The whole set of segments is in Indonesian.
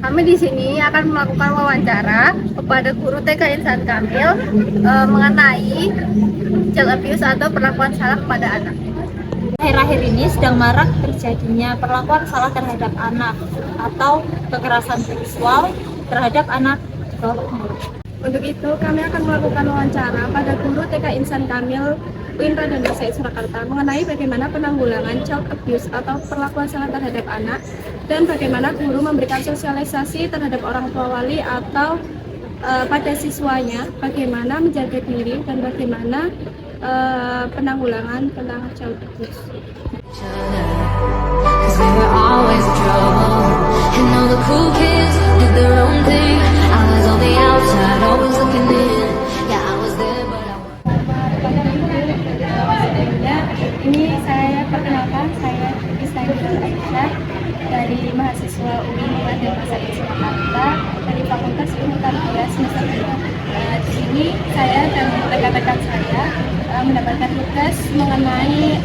Kami di sini akan melakukan wawancara kepada guru TK Insan Kamil mengenai child abuse atau perlakuan salah kepada anak. Akhir-akhir ini sedang marak terjadinya perlakuan salah terhadap anak atau kekerasan seksual terhadap anak di bawah umur. Untuk itu, kami akan melakukan wawancara pada guru TK Insan Kamil UIN Raden Pasai Surakarta mengenai bagaimana penanggulangan child abuse atau perlakuan salah terhadap anak dan bagaimana guru memberikan sosialisasi terhadap orang tua wali atau pada siswanya bagaimana menjaga diri dan bagaimana penanggulangan tentang child abuse. Cause we were always in trouble, and all the cool kids did their own thing. I was on the outside, always looking in. Yeah, I was there, but I Ini saya perkenalkan, saya Islamiah Aisyah dari mahasiswa UIN Raden Pasai Surakarta dari Fakultas Ilmu Tarbiyah semester 2. Di sini saya dan rekan-rekan saya mendapatkan tugas mengenai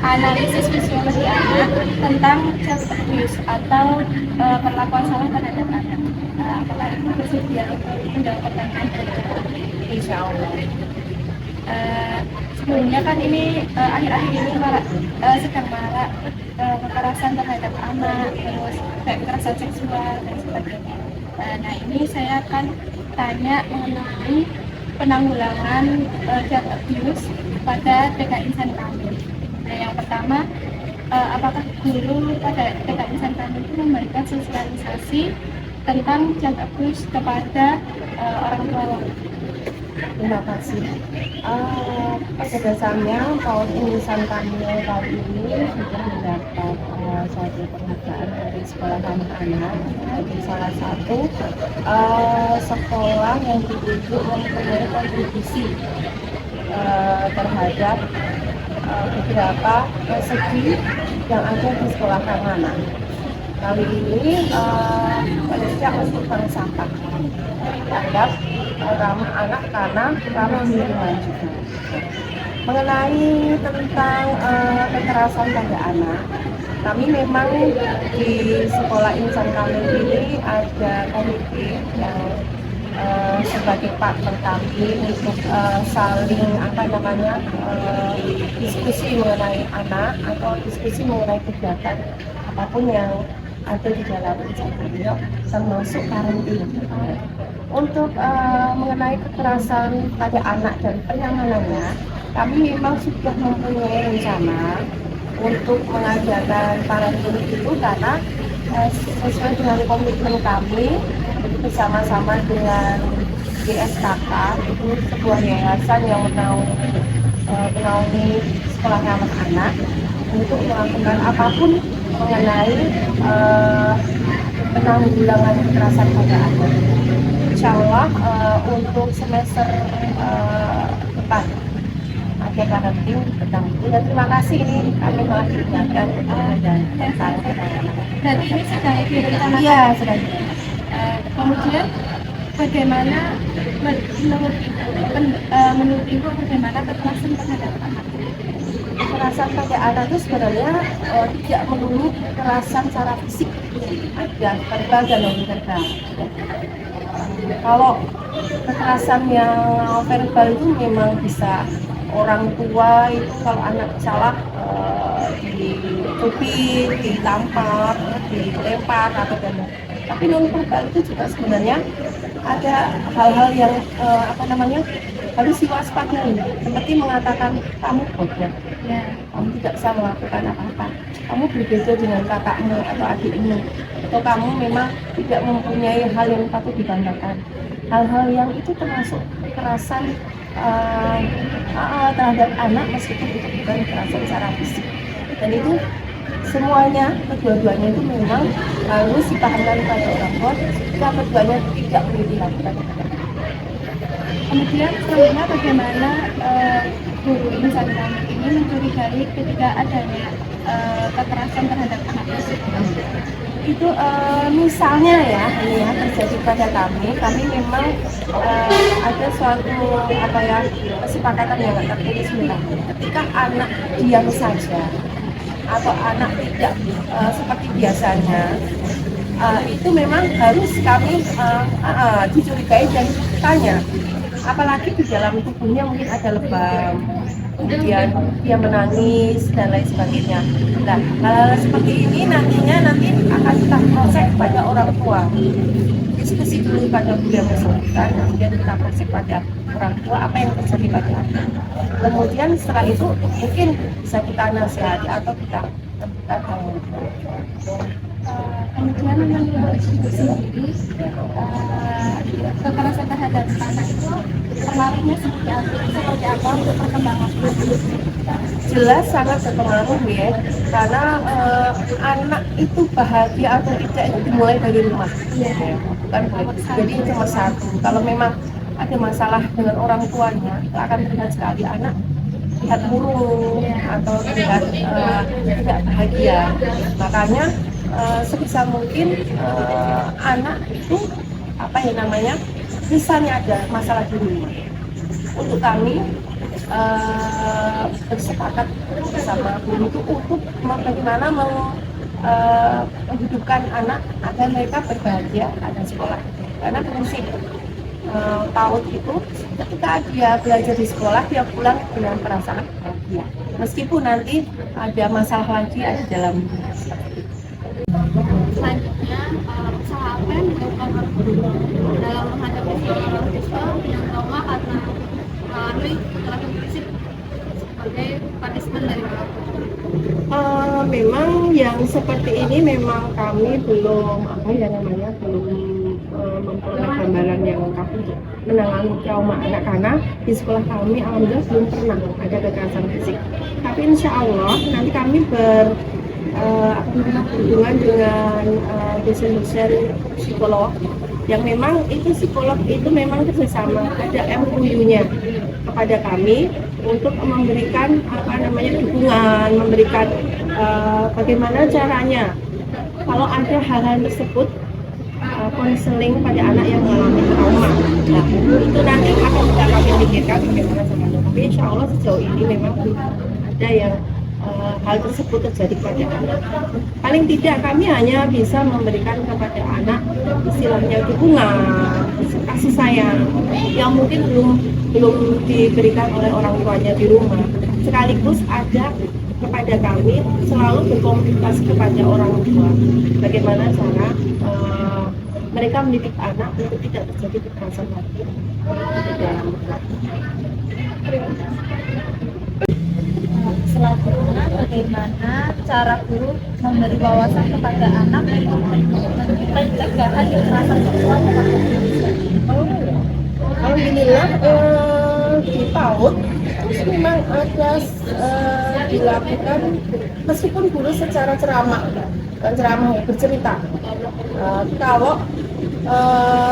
analisis fisiologi anak tentang child abuse atau perlakuan salah terhadap anak. Apakah itu bersedia untuk menjawab pertanyaan dari kita? Insya Allah. Sebelumnya kan ini akhir-akhir ini sedang marak kekerasan terhadap anak, terus kekerasan seksual dan sebagainya. Nah ini saya akan tanya mengenai penanggulangan child abuse pada TK Insan Kamil. Nah yang pertama, apakah guru pada TK Insan Kamil itu memberikan sosialisasi tentang child abuse kepada orang tua? Terima kasih. Pada dasarnya tahun Insan Kamil kali ini sudah mendapat suatu penghargaan dari sekolah anak-anak dari salah satu sekolah yang ditunjuk mempunyai kontribusi terhadap beberapa segi yang ada di sekolah anak-anak. Kali ini panitia untuk bank sampah dianggap ramah anak karena ramah lingkungan juga. Mengenai tentang kekerasan pada anak, kami memang di sekolah Insan Kamil ini ada komite yang sebagai partner kami untuk saling diskusi mengenai anak atau diskusi mengenai kegiatan apapun yang ada di dalam Insan Kamil, termasuk karantina. Untuk mengenai kekerasan pada anak dan penanganannya, kami memang sudah mempunyai rencana untuk mengajarkan parenting itu karena sesuai dengan komitmen kami bersama-sama dengan GSKK, itu sebuah yayasan yang menaungi sekolah anak-anak untuk melakukan apapun mengenai penanggulangan kekerasan pada anak. Insya Allah untuk semester depan ada parenting tentang itu. Dan terima kasih ini kami telah diingatkan dan Berarti ini sudah direncanakan? Iya, sudah. Kemudian bagaimana menurut Ibu bagaimana kekerasan terhadap anak? Kekerasan pada anak itu sebenarnya tidak melulu kekerasan secara fisik, ada verbal dan non verbal. Kalau kekerasan yang verbal itu memang bisa orang tua itu kalau anak salah dicubit, ditampar, dilempar atau dan tapi non verbal itu juga sebenarnya ada hal-hal yang harus diwaspadai, seperti mengatakan kamu bodoh, kamu tidak bisa melakukan apa-apa, kamu berbeda dengan kakakmu atau adikmu, atau kamu memang tidak mempunyai hal yang patut dibanggakan. Hal-hal yang itu termasuk kekerasan terhadap anak meskipun itu bukan kekerasan secara fisik. Dan itu semuanya, kedua-duanya itu memang harus dipahamkan pada orang tua jika keduanya tidak boleh dilakukan. Kemudian selanjutnya bagaimana guru Insan Kamil ini mencurigai ketika adanya kekerasan terhadap anak tersebut? Itu misalnya ya, ini ya terjadi pada kami memang ada suatu kesepakatan yang tertulis ketika anak diam saja atau anak tidak seperti biasanya, itu memang harus kami dicurigai dan tanya, apalagi di dalam tubuhnya mungkin ada lebam, kemudian dia menangis dan lain sebagainya. Nah, hal-hal seperti ini nantinya akan kita proses pada orang tua, diskusi dulu pada guru yang bersangkutan, kemudian kita proses pada orang tua apa yang terjadi pada anak. Kemudian setelah itu mungkin bisa kita nasihati atau kita tanggung. Kemudian menurut ibu sendiri, kekerasan terhadap anak itu pengaruhnya seperti apa untuk perkembangan anak? Jelas sangat berpengaruh ya, karena anak itu bahagia atau tidak itu dimulai dari rumah. Bukan jadi cuma satu. Kalau memang ada masalah dengan orang tuanya, akan terlihat sekali anak terlihat murung atau terlihat tidak bahagia. Makanya sebisa mungkin anak itu misalnya ada masalah di rumah, untuk kami bersepakat bersama guru itu untuk bagaimana menghidupkan anak agar mereka berbahagia ada sekolah. Karena prinsip PAUD itu ketika dia belajar di sekolah, dia pulang dengan perasaan bahagia meskipun nanti ada masalah lagi ada dalam rumah. Selanjutnya, usaha apa yang dilakukan oleh guru dalam menghadapi seorang siswa yang trauma karena mengalami kekerasan fisik sebagai punishment dari orang tua? Memang yang seperti ini memang kami belum memperoleh gambaran yang lengkap untuk menangani trauma anak, karena di sekolah kami alhamdulillah belum pernah ada kekerasan fisik. Tapi insya Allah nanti kami berhubungan dengan dosen-dosen psikolog yang memang itu psikolog itu memang kerjasama, ada MOU-nya kepada kami untuk memberikan dukungan, memberikan bagaimana caranya kalau ada hal-hal tersebut, konseling pada anak yang mengalami trauma. Nah, itu nanti akan kita kami pikirkan bagaimana caranya. Tapi insya Allah sejauh ini memang belum ada yang hal tersebut terjadi pada anak. Paling tidak kami hanya bisa memberikan kepada anak istilahnya dukungan, kasih sayang yang mungkin belum diberikan oleh orang tuanya di rumah. Sekaligus ada kepada kami selalu berkomunikasi kepada orang tua bagaimana cara mereka mendidik anak untuk tidak terjadi kekerasan lagi di dalam rumah. Selanjutnya, bagaimana cara guru memberi wawasan kepada anak untuk pencegahan kekerasan seksual kepada manusia? Alhamdulillah di PAUD terus memang ada dilakukan meskipun guru secara ceramah bercerita kalau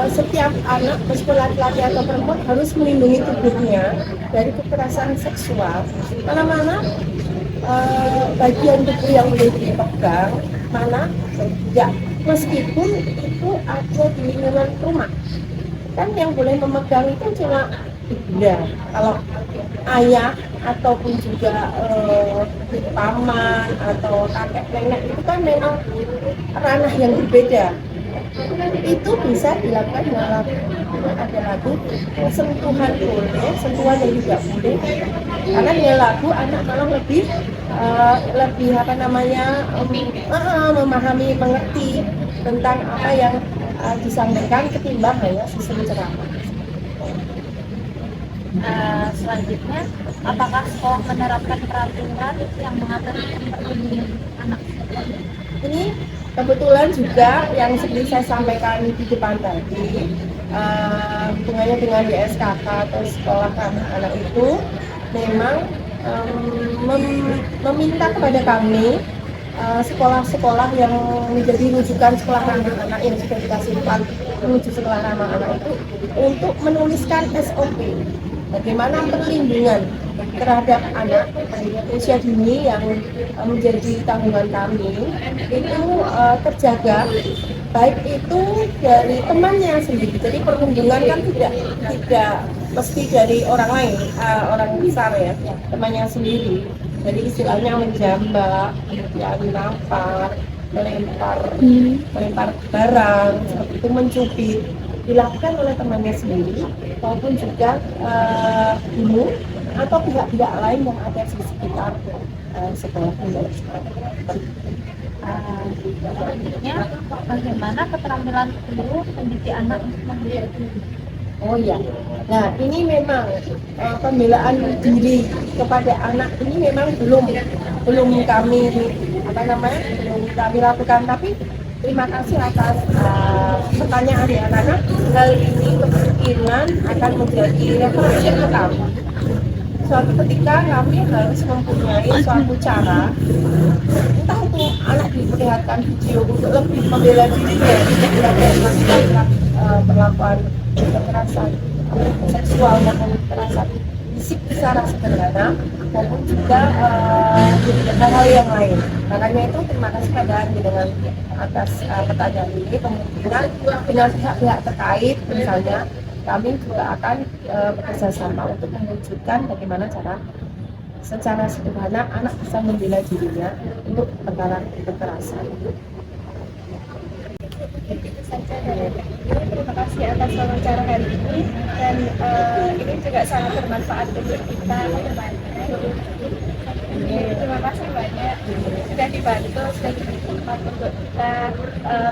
setiap anak meskipun laki-laki atau perempuan harus melindungi tubuhnya dari kekerasan seksual, mana bagian tubuh yang boleh dipegang, mana tidak, meskipun itu ada di lingkungan rumah. Kan yang boleh memegang itu cuma ibunda, kalau ayah ataupun juga paman atau kakek nenek itu kan memang ranah yang berbeda. Itu bisa dilakukan dengan ada lagu sentuhan boleh, sentuhan yang tidak boleh, karena dengan lagu anak malah lebih memahami, mengerti tentang apa yang disampaikan ketimbang hanya sistem ceramah. Selanjutnya, apakah sekolah menerapkan peraturan yang mengatur perlindungan anak? Ini kebetulan juga yang seperti saya sampaikan di depan tadi, hubungannya dengan DSKK atau sekolah ramah anak itu memang meminta kepada kami sekolah-sekolah yang menjadi rujukan sekolah ramah anak yang sudah dikasih menuju sekolah ramah anak itu untuk menuliskan SOP bagaimana perlindungan terhadap anak usia dini yang menjadi tanggungan kami itu terjaga, baik itu dari temannya sendiri. Jadi perlindungan kan tidak mesti dari orang lain, orang besar ya, temannya sendiri. Jadi istilahnya menjambak, kemudian nampar, melempar barang seperti itu, mencubit, dilakukan oleh temannya sendiri maupun juga guru atau pihak-pihak lain yang ada di sekitar sekolah ini. Selanjutnya, bagaimana keterampilan guru mendidik anak untuk membela diri? Oh iya, nah ini memang pembelaan diri kepada anak ini memang belum kami belum kami lakukan, tapi terima kasih atas pertanyaan ya, karena hal ini kemungkinan akan menjadi referensi untuk kami. Suatu ketika kami harus mempunyai suatu cara, entah itu anak diperlihatkan video untuk lebih membela dirinya, tidak melakukan perlakuan kekerasan seksual maupun kekerasan fisik secara sederhana, maupun juga hal-hal yang lain. Makanya itu terima kasih pada Andi dengan atas pertanyaan ini. Kemungkinan dengan pihak-pihak terkait misalnya kami juga akan bekerja sama untuk mewujudkan bagaimana cara secara sederhana anak bisa membela dirinya untuk perkara kekerasan. Itu saja dari kami. Terima kasih atas wawancara hari ini, dan ini juga sangat bermanfaat untuk kita kedepannya. Terima kasih banyak sudah dibantu, sudah diberi tempat untuk kita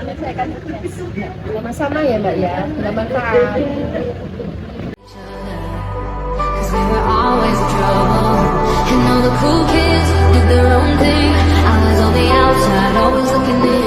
menyelesaikan tugas. Sama-sama ya Mbak ya, bermanfaat. Cause we were always in trouble. And all the cool kids did their own thing. I was on the outside, always looking in.